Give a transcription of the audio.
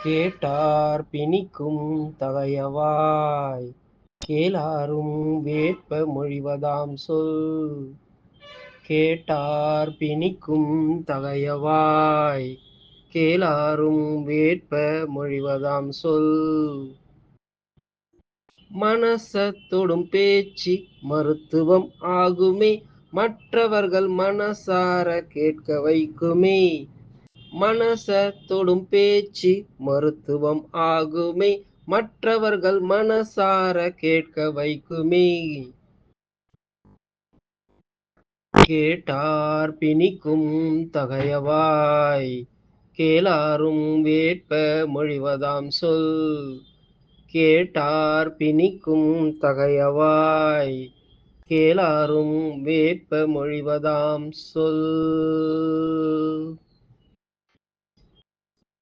கேட்டார் பிணிக்கும் தகையவாய் கேளாரும் வேட்ப மொழிவதாம் சொல். கேட்டார் பிணிக்கும் தகையவாய் கேளாரும் வேட்ப மொழிவதாம் சொல். மனசத்தொடும் பேச்சு மருத்துவம் ஆகுமே மற்றவர்கள் மனசார கேட்க வைக்குமே. மனசத்தொடும் பேச்சு மருத்துவம் ஆகுமே மற்றவர்கள் மனசார கேட்க வைக்குமே. கேட்டார் பிணிக்கும் தகையவாய் கேளாரும் வேட்ப மொழிவதாம் சொல். கேட்டார் பிணிக்கும் தகையவாய் கேளாரும் வேட்ப மொழிவதாம் சொல்.